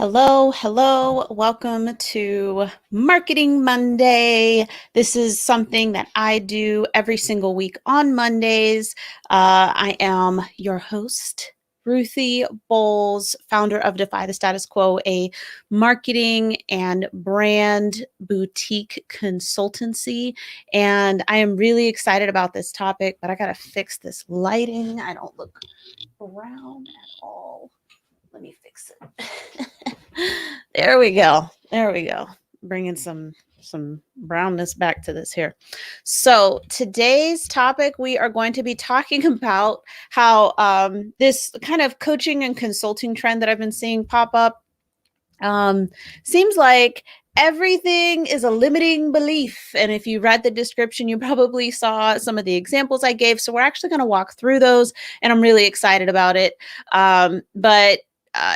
Hello, hello. Welcome to Marketing Monday. This is something that I do every single week on Mondays. I am your host, Ruthie Bowles, founder of Defy the Status Quo, a marketing and brand boutique consultancy. And I am really excited about this topic, but I got to fix this lighting. I don't look brown at all. Let me fix it. There we go. There we go. Bringing some brownness back to this here. So today's topic, we are going to be talking about how this kind of coaching and consulting trend that I've been seeing pop up seems like everything is a limiting belief. And if you read the description, you probably saw some of the examples I gave. So we're actually going to walk through those, and I'm really excited about it. But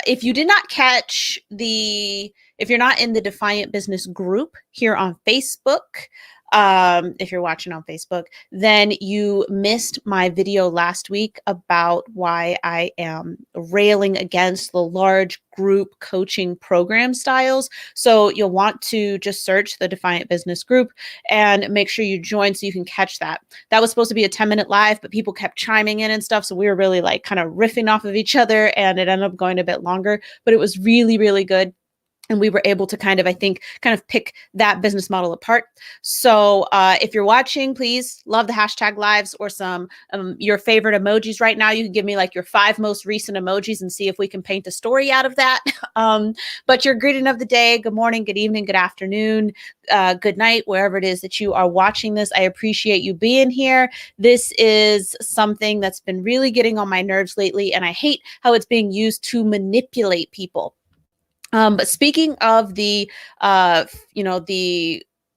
if you did not catch if you're not in the Defiant Business group here on Facebook, if you're watching on Facebook, then you missed my video last week about why I am railing against the large group coaching program styles. So you'll want to just search the Defiant Business group and make sure you join so you can catch that. That was supposed to be a 10-minute live, but people kept chiming in and stuff. So we were really like kind of riffing off of each other, and it ended up going a bit longer, but it was really, really good. And we were able to kind of pick that business model apart. So if you're watching, please love the hashtag lives or some your favorite emojis right now. You can give me like your 5 most recent emojis and see if we can paint a story out of that. But your greeting of the day, good morning, good evening, good afternoon, good night, wherever it is that you are watching this. I appreciate you being here. This is something that's been really getting on my nerves lately, and I hate how it's being used to manipulate people. But speaking of the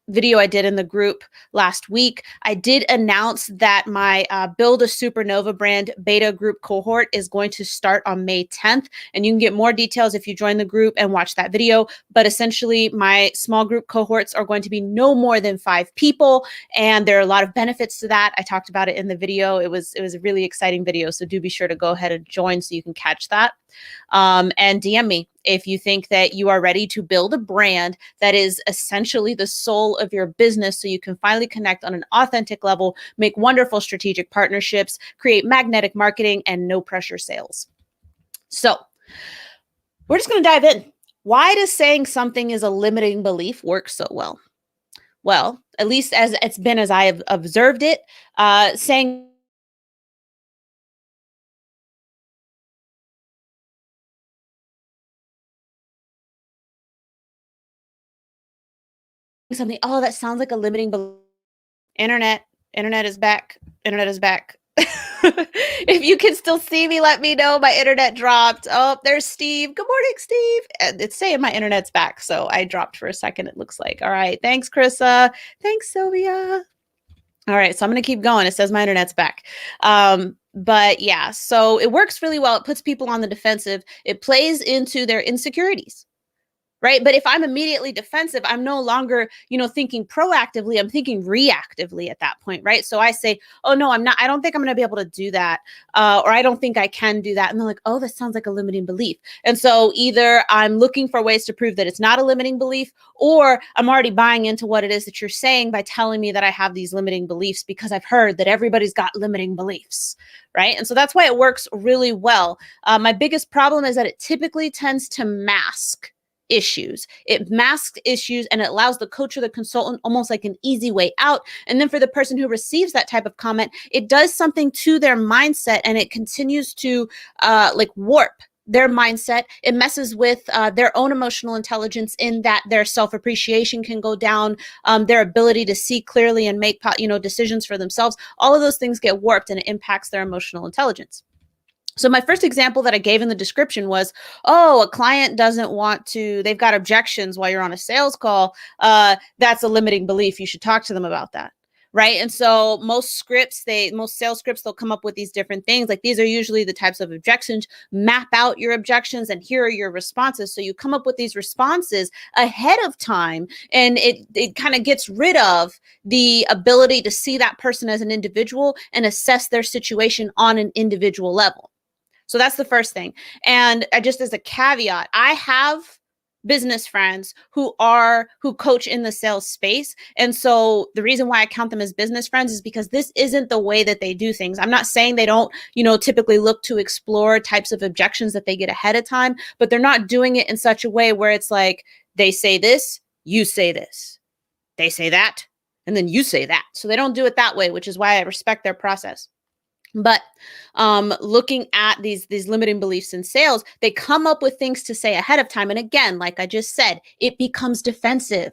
video I did in the group last week, I did announce that my Build a Supernova brand beta group cohort is going to start on May 10th. And you can get more details if you join the group and watch that video. But essentially, my small group cohorts are going to be no more than 5 people. And there are a lot of benefits to that. I talked about it in the video. It was a really exciting video. So do be sure to go ahead and join so you can catch that. And DM me if you think that you are ready to build a brand that is essentially the soul of your business, so you can finally connect on an authentic level, make wonderful strategic partnerships, create magnetic marketing, and no pressure sales. So we're just going to dive in. Why does saying something is a limiting belief work so well? Well, at least as I have observed it, saying something, oh, that sounds like a limiting belief. Internet is back. Internet is back. If you can still see me, let me know. My internet dropped. Oh, there's Steve. Good morning, Steve. And it's saying my internet's back, so I dropped for a second, it looks like. All right. Thanks, Krissa. Thanks, Sylvia. All right, so I'm going to keep going. It says my internet's back. But yeah, so it works really well. It puts people on the defensive. It plays into their insecurities. Right. But if I'm immediately defensive, I'm no longer, thinking proactively. I'm thinking reactively at that point. Right. So I say, oh, no, I'm not. I don't think I'm going to be able to do that. Or I don't think I can do that. And they're like, oh, that sounds like a limiting belief. And so either I'm looking for ways to prove that it's not a limiting belief, or I'm already buying into what it is that you're saying by telling me that I have these limiting beliefs because I've heard that everybody's got limiting beliefs. Right. And so that's why it works really well. My biggest problem is that it typically tends to mask issues. It masks issues, and it allows the coach or the consultant almost like an easy way out. And then for the person who receives that type of comment, it does something to their mindset, and it continues to warp their mindset. It messes with their own emotional intelligence, in that their self-appreciation can go down, their ability to see clearly and make decisions for themselves. All of those things get warped, and it impacts their emotional intelligence. So my first example that I gave in the description was, oh, a client doesn't want to, they've got objections while you're on a sales call. That's a limiting belief. You should talk to them about that. Right. And so most sales scripts, they'll come up with these different things. Like, these are usually the types of objections. Map out your objections, and here are your responses. So you come up with these responses ahead of time, and it kind of gets rid of the ability to see that person as an individual and assess their situation on an individual level. So that's the first thing. And just as a caveat, I have business friends who coach in the sales space. And so the reason why I count them as business friends is because this isn't the way that they do things. I'm not saying they don't, typically look to explore types of objections that they get ahead of time, but they're not doing it in such a way where it's like they say this, you say this, they say that, and then you say that. So they don't do it that way, which is why I respect their process. But looking at these limiting beliefs in sales, they come up with things to say ahead of time. And again, like I just said, it becomes defensive,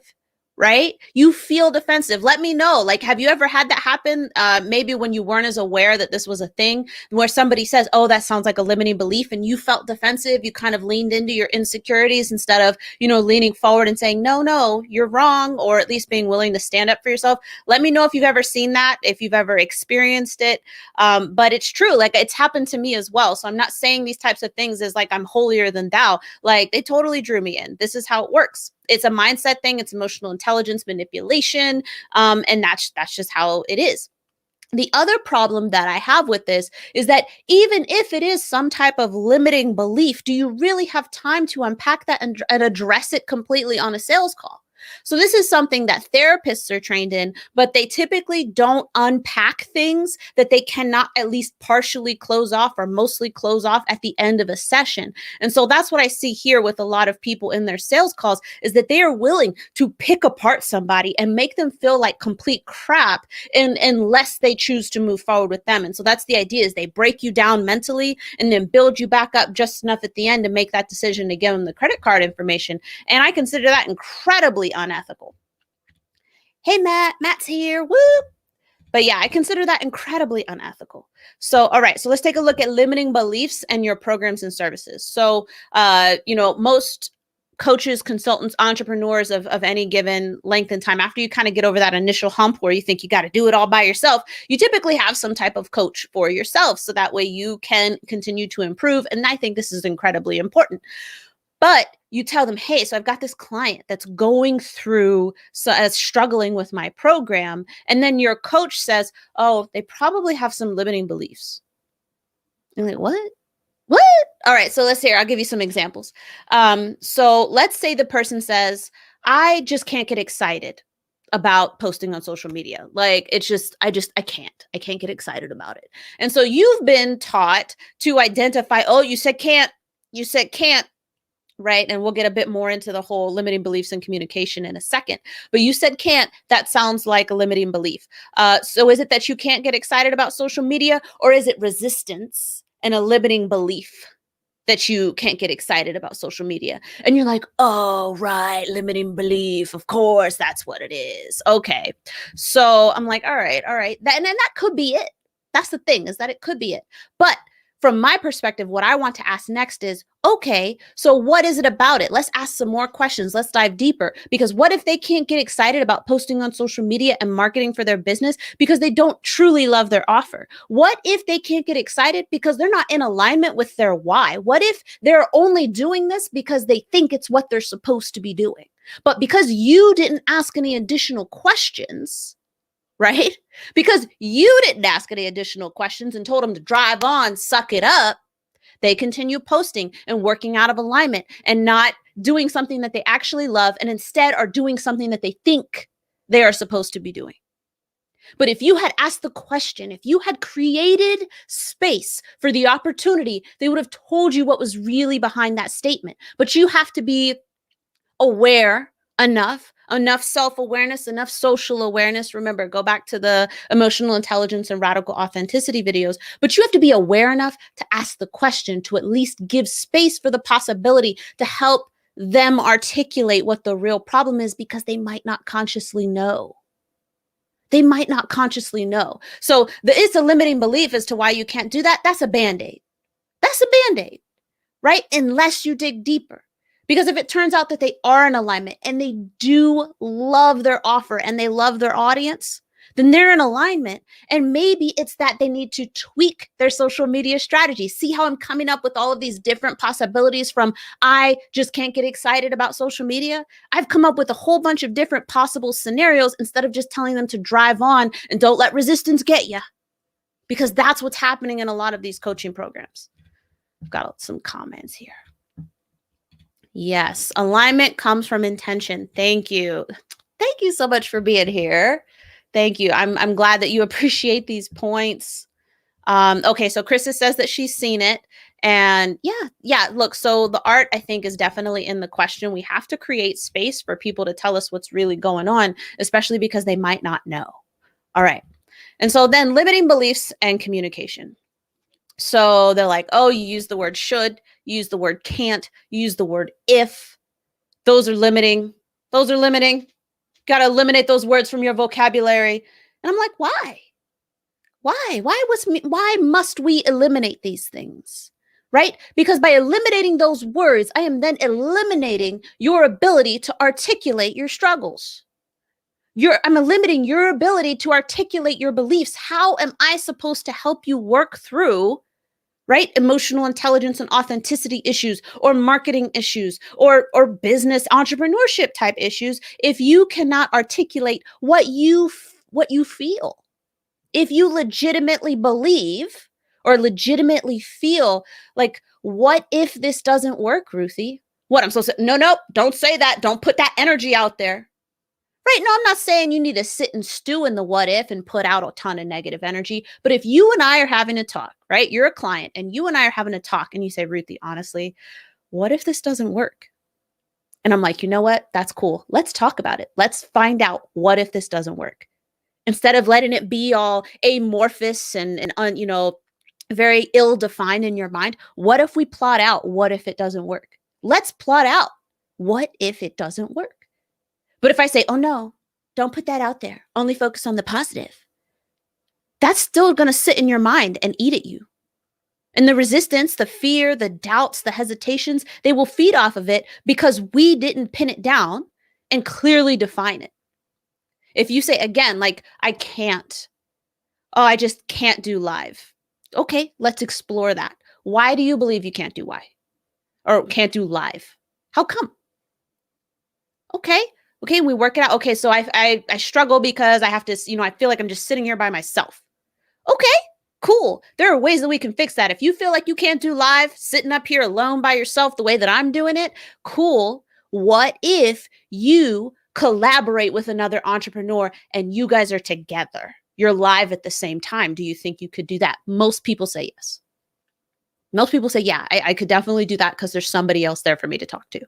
right? You feel defensive. Let me know. Like, have you ever had that happen? Maybe when you weren't as aware that this was a thing, where somebody says, oh, that sounds like a limiting belief, and you felt defensive. You kind of leaned into your insecurities instead of, leaning forward and saying, no, you're wrong, or at least being willing to stand up for yourself. Let me know if you've ever seen that, if you've ever experienced it. But it's true. Like, it's happened to me as well. So I'm not saying these types of things as like I'm holier than thou. Like, they totally drew me in. This is how it works. It's a mindset thing. It's emotional intelligence manipulation. And that's just how it is. The other problem that I have with this is that even if it is some type of limiting belief, do you really have time to unpack that and address it completely on a sales call? So this is something that therapists are trained in, but they typically don't unpack things that they cannot at least partially close off or mostly close off at the end of a session. And so that's what I see here with a lot of people in their sales calls, is that they are willing to pick apart somebody and make them feel like complete crap unless they choose to move forward with them. And so that's the idea, is they break you down mentally and then build you back up just enough at the end to make that decision to give them the credit card information. And I consider that incredibly unethical. Hey, Matt's here. Woo! But yeah, I consider that incredibly unethical. So, all right, so let's take a look at limiting beliefs and your programs and services. So, most coaches, consultants, entrepreneurs of any given length and time, after you kind of get over that initial hump where you think you got to do it all by yourself, you typically have some type of coach for yourself. So that way you can continue to improve. And I think this is incredibly important. But you tell them, hey, so I've got this client that's going through, struggling with my program. And then your coach says, oh, they probably have some limiting beliefs. And like, what? All right, so let's hear. I'll give you some examples. So let's say the person says, I just can't get excited about posting on social media. Like, it's just, I can't get excited about it. And so you've been taught to identify, oh, you said can't, right? And we'll get a bit more into the whole limiting beliefs and communication in a second. But you said can't. That sounds like a limiting belief. So is it that you can't get excited about social media, or is it resistance and a limiting belief that you can't get excited about social media? And you're like, oh, right, limiting belief. Of course, that's what it is. Okay. So I'm like, all right. And then that could be it. That's the thing, is that it could be it. But from my perspective, what I want to ask next is, okay, so what is it about it? Let's ask some more questions. Let's dive deeper. Because what if they can't get excited about posting on social media and marketing for their business because they don't truly love their offer? What if they can't get excited because they're not in alignment with their why? What if they're only doing this because they think it's what they're supposed to be doing? But because you didn't ask any additional questions, right? Because you didn't ask any additional questions and told them to drive on, suck it up, they continue posting and working out of alignment and not doing something that they actually love, and instead are doing something that they think they are supposed to be doing. But if you had asked the question, if you had created space for the opportunity, they would have told you what was really behind that statement. But you have to be aware enough self-awareness, enough social awareness. Remember, go back to the emotional intelligence and radical authenticity videos. But you have to be aware enough to ask the question, to at least give space for the possibility to help them articulate what the real problem is, because they might not consciously know. So it's a limiting belief as to why you can't do that. That's a Band-Aid. Right? Unless you dig deeper. Because if it turns out that they are in alignment and they do love their offer and they love their audience, then they're in alignment. And maybe it's that they need to tweak their social media strategy. See how I'm coming up with all of these different possibilities from I just can't get excited about social media? I've come up with a whole bunch of different possible scenarios instead of just telling them to drive on and don't let resistance get you. Because that's what's happening in a lot of these coaching programs. I've got some comments here. Yes, alignment comes from intention. Thank you. Thank you so much for being here. Thank you. I'm glad that you appreciate these points. Okay, so Krista says that she's seen it. And yeah, look, so the art I think is definitely in the question. We have to create space for people to tell us what's really going on, especially because they might not know. All right. And so then limiting beliefs and communication. So they're like, oh, you use the word should, you use the word can't, you use the word if. Those are limiting. Those are limiting. Got to eliminate those words from your vocabulary. And I'm like, why? Why must we eliminate these things? Right? Because by eliminating those words, I am then eliminating your ability to articulate your struggles. I'm limiting your ability to articulate your beliefs. How am I supposed to help you work through, right, emotional intelligence and authenticity issues, or marketing issues, or business entrepreneurship type issues if you cannot articulate what you feel? If you legitimately believe or legitimately feel like, what if this doesn't work, Ruthie? What, I'm supposed to, no, don't say that. Don't put that energy out there. Right? No, I'm not saying you need to sit and stew in the what if and put out a ton of negative energy. But if you and I are having a talk, right? You're a client and you and I are having a talk and you say, Ruthie, honestly, what if this doesn't work? And I'm like, you know what? That's cool. Let's talk about it. Let's find out, what if this doesn't work? Instead of letting it be all amorphous and very ill-defined in your mind, what if we plot out, what if it doesn't work? Let's plot out, what if it doesn't work? But if I say, oh no, don't put that out there, only focus on the positive, that's still going to sit in your mind and eat at you. And the resistance, the fear, the doubts, the hesitations, they will feed off of it because we didn't pin it down and clearly define it. If you say, again, like, I can't, oh, I just can't do live. Okay, let's explore that. Why do you believe you can't do can't do live? How come? Okay, we work it out. Okay, so I struggle because I have to, I feel like I'm just sitting here by myself. Okay, cool. There are ways that we can fix that. If you feel like you can't do live, sitting up here alone by yourself the way that I'm doing it, cool. What if you collaborate with another entrepreneur and you guys are together? You're live at the same time. Do you think you could do that? Most people say yes. Most people say, yeah, I could definitely do that because there's somebody else there for me to talk to.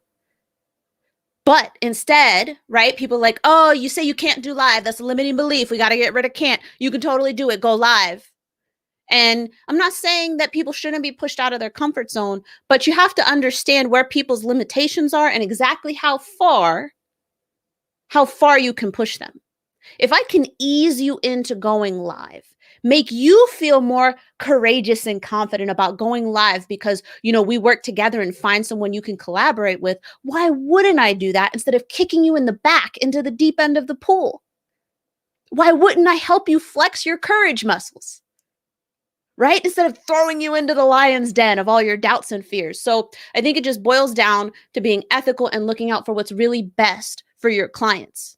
But instead, right, people are like, oh, you say you can't do live. That's a limiting belief. We got to get rid of can't. You can totally do it. Go live. And I'm not saying that people shouldn't be pushed out of their comfort zone, but you have to understand where people's limitations are and exactly how far you can push them. If I can ease you into going live, make you feel more courageous and confident about going live because, we work together and find someone you can collaborate with, why wouldn't I do that instead of kicking you in the back into the deep end of the pool? Why wouldn't I help you flex your courage muscles? Right? Instead of throwing you into the lion's den of all your doubts and fears. So I think it just boils down to being ethical and looking out for what's really best for your clients,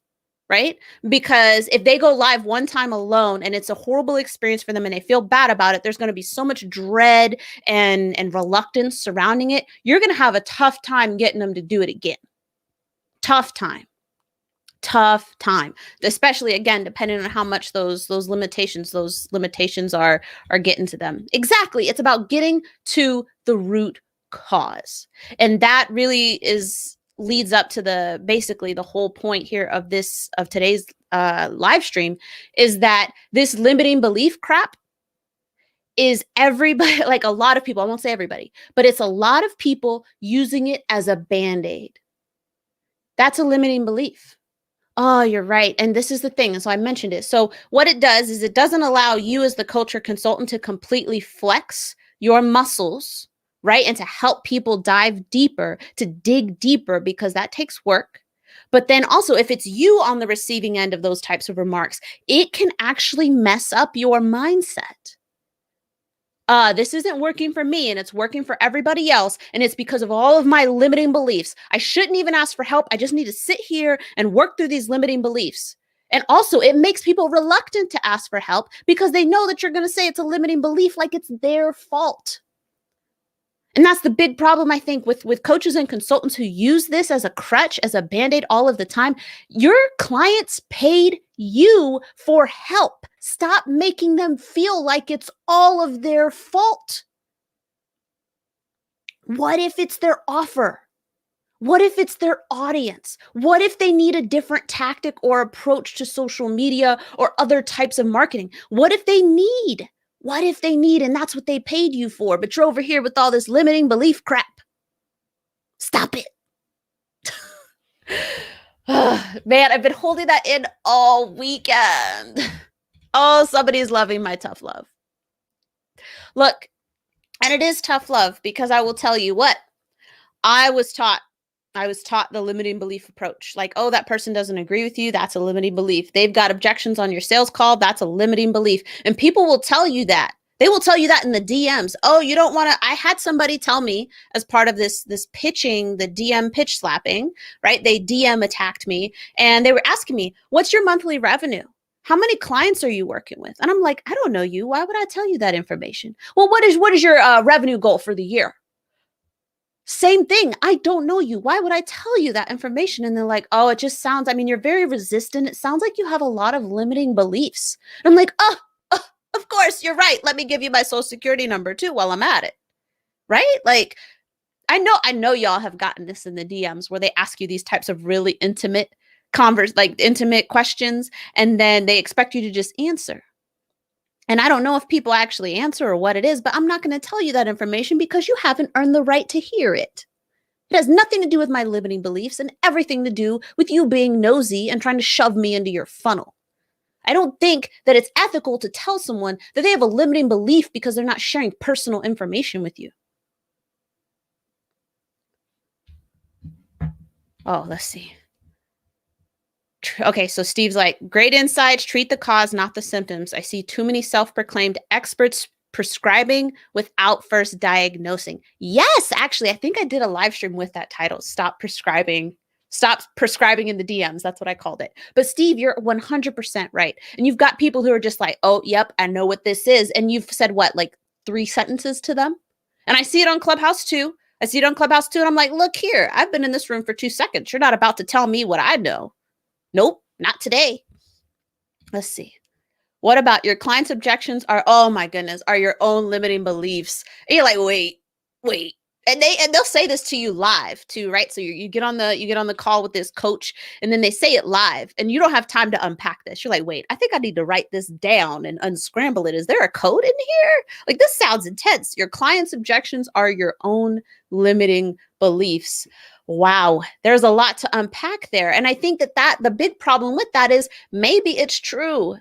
right? Because if they go live one time alone and it's a horrible experience for them and they feel bad about it, there's going to be so much dread and reluctance surrounding it. You're going to have a tough time getting them to do it again. Tough time, especially, again, depending on how much those limitations are getting to them. Exactly. It's about getting to the root cause. And that really leads up to basically the whole point here of today's live stream, is that this limiting belief crap is everybody, like a lot of people, I won't say everybody, but it's a lot of people using it as a Band-Aid. That's a limiting belief. Oh, you're right. And this is the thing. And so I mentioned it. So what it does is it doesn't allow you as the culture consultant to completely flex your muscles, right? And to help people dive deeper, to dig deeper, because that takes work. But then also, if it's you on the receiving end of those types of remarks, it can actually mess up your mindset. This isn't working for me and it's working for everybody else. And it's because of all of my limiting beliefs. I shouldn't even ask for help. I just need to sit here and work through these limiting beliefs. And also, it makes people reluctant to ask for help because they know that you're going to say it's a limiting belief, like it's their fault. And that's the big problem, I think, with coaches and consultants who use this as a crutch, as a Band-Aid all of the time. Your clients paid you for help. Stop making them feel like it's all of their fault. What if it's their offer? What if it's their audience? What if they need a different tactic or approach to social media or other types of marketing? What if they need? And that's what they paid you for, but you're over here with all this limiting belief crap. Stop it. Man, I've been holding that in all weekend. Oh, somebody's loving my tough love. Look, and it is tough love because I will tell you what, I was taught the limiting belief approach. Like, oh, that person doesn't agree with you. That's a limiting belief. They've got objections on your sales call. That's a limiting belief. And people will tell you that. They will tell you that in the DMs. Oh, you don't want to. I had somebody tell me as part of this pitching, the DM pitch slapping, right? They DM attacked me and they were asking me, what's your monthly revenue? How many clients are you working with? And I'm like, I don't know you. Why would I tell you that information? Well, what is your revenue goal for the year? Same thing. I don't know you. Why would I tell you that information? And they're like, oh, it just sounds, you're very resistant. It sounds like you have a lot of limiting beliefs. And I'm like, oh, of course, you're right. Let me give you my social security number too while I'm at it. Right? Like, I know y'all have gotten this in the DMs where they ask you these types of really intimate intimate questions, and then they expect you to just answer. And I don't know if people actually answer or what it is, but I'm not going to tell you that information because you haven't earned the right to hear it. It has nothing to do with my limiting beliefs and everything to do with you being nosy and trying to shove me into your funnel. I don't think that it's ethical to tell someone that they have a limiting belief because they're not sharing personal information with you. Oh, let's see. Okay, so Steve's like, great insights, treat the cause, not the symptoms. I see too many self-proclaimed experts prescribing without first diagnosing. Yes, actually, I think I did a live stream with that title, Stop Prescribing in the DMs. That's what I called it. But Steve, you're 100% right. And you've got people who are just like, oh, yep, I know what this is. And you've said what, like 3 sentences to them? And I see it on Clubhouse too. And I'm like, look here, I've been in this room for 2 seconds. You're not about to tell me what I know. Nope, not today. Let's see. What about your client's objections are, oh my goodness, are your own limiting beliefs. And you're like, wait. And they'll say this to you live too, right? So you get on the call with this coach and then they say it live and you don't have time to unpack this. You're like, wait, I think I need to write this down and unscramble it. Is there a code in here? Like, this sounds intense. Your client's objections are your own limiting beliefs. Wow, there's a lot to unpack there. And I think that the big problem with that is maybe it's true.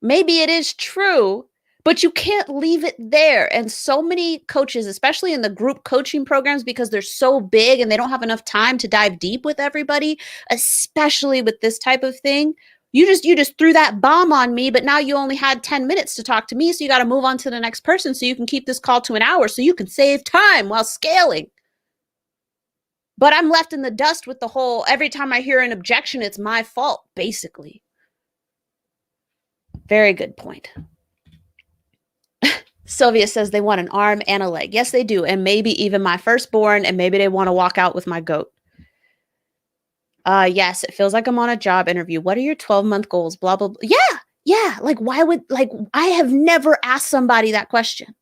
Maybe it is true, but you can't leave it there. And so many coaches, especially in the group coaching programs, because they're so big and they don't have enough time to dive deep with everybody, especially with this type of thing. You just threw that bomb on me, but now you only had 10 minutes to talk to me. So you got to move on to the next person so you can keep this call to an hour so you can save time while scaling. But I'm left in the dust with the whole, every time I hear an objection, it's my fault, basically. Very good point. Sylvia says they want an arm and a leg. Yes, they do. And maybe even my firstborn, and maybe they want to walk out with my goat. Yes, it feels like I'm on a job interview. What are your 12-month goals? Blah, blah, blah. Yeah. Like, I have never asked somebody that question.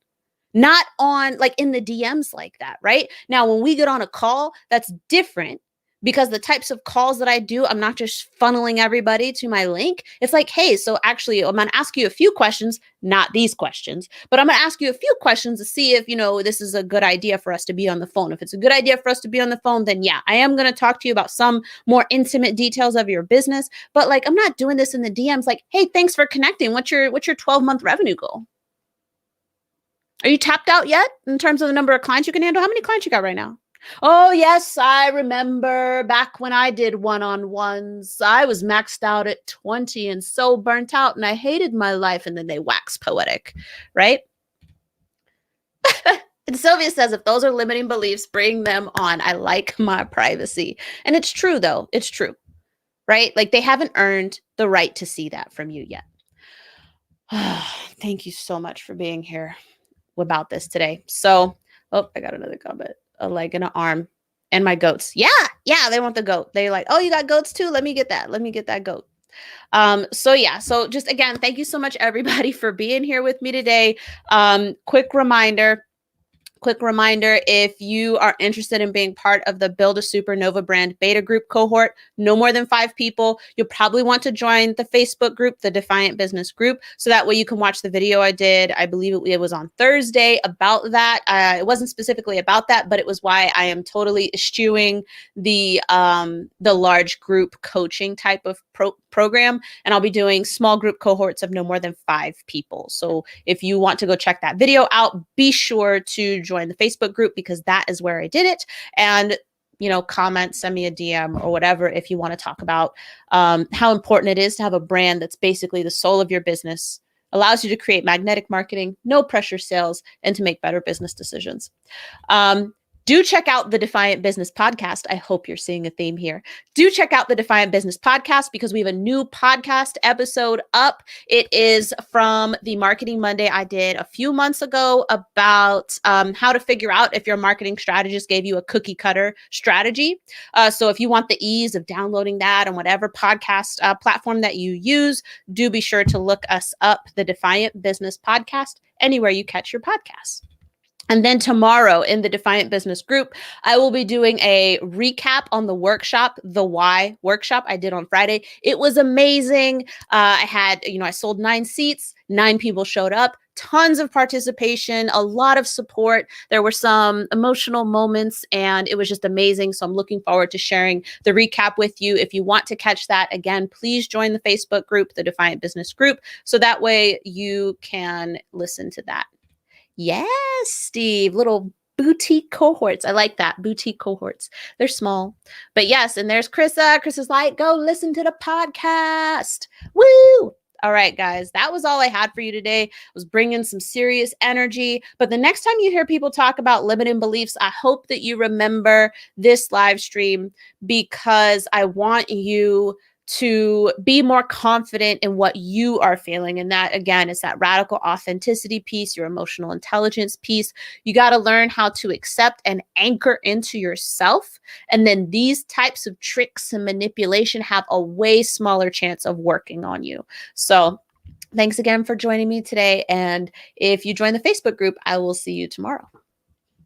Not on, like, in the DMs like that, right? Now, when we get on a call, that's different because the types of calls that I do, I'm not just funneling everybody to my link. It's like, hey, so actually, I'm going to ask you a few questions, not these questions, but I'm going to ask you a few questions to see if, this is a good idea for us to be on the phone. If it's a good idea for us to be on the phone, then yeah, I am going to talk to you about some more intimate details of your business. But like, I'm not doing this in the DMs like, hey, thanks for connecting. What's your 12-month revenue goal? Are you tapped out yet in terms of the number of clients you can handle? How many clients you got right now? Oh, yes, I remember back when I did one-on-ones. I was maxed out at 20 and so burnt out and I hated my life. And then they wax poetic, right? And Sylvia says, if those are limiting beliefs, bring them on. I like my privacy. And it's true, though. It's true, right? Like, they haven't earned the right to see that from you yet. Thank you so much for being here about this today. So Oh, I got another comment. A leg and an arm. And my goats. Yeah, they want the goat. They're like, oh, you got goats too? Let me get that. Let me get that goat. So just again, thank you so much, everybody, for being here with me today. Quick reminder, if you are interested in being part of the Build a Supernova brand beta group cohort, no more than 5 people, you'll probably want to join the Facebook group, the Defiant Business group, so that way you can watch the video I did. I believe it was on Thursday about that. It wasn't specifically about that, but it was why I am totally eschewing the large group coaching type of program, and I'll be doing small group cohorts of no more than 5 people. So if you want to go check that video out, be sure to join the Facebook group, because that is where I did it. And comment, send me a DM or whatever if you want to talk about how important it is to have a brand that's basically the soul of your business, allows you to create magnetic marketing, no pressure sales, and to make better business decisions. Do check out the Defiant Business Podcast. I hope you're seeing a theme here. Do check out the Defiant Business Podcast, because we have a new podcast episode up. It is from the Marketing Monday I did a few months ago about how to figure out if your marketing strategist gave you a cookie cutter strategy. So if you want the ease of downloading that on whatever podcast platform that you use, do be sure to look us up, the Defiant Business Podcast, anywhere you catch your podcasts. And then tomorrow in the Defiant Business group, I will be doing a recap on the workshop, the Why workshop I did on Friday. It was amazing. I sold 9 seats, 9 people showed up, tons of participation, a lot of support. There were some emotional moments, and it was just amazing. So I'm looking forward to sharing the recap with you. If you want to catch that, again, please join the Facebook group, the Defiant Business group, so that way you can listen to that. Yes, Steve, little boutique cohorts. I like that. Boutique cohorts. They're small. But yes, and there's Krissa. Krissa's like, go listen to the podcast. Woo! All right, guys, that was all I had for you today. I was bringing some serious energy. But the next time you hear people talk about limiting beliefs, I hope that you remember this live stream, because I want you to be more confident in what you are feeling. And that, again, is that radical authenticity piece, your emotional intelligence piece. You got to learn how to accept and anchor into yourself. And then these types of tricks and manipulation have a way smaller chance of working on you. So thanks again for joining me today. And if you join the Facebook group, I will see you tomorrow.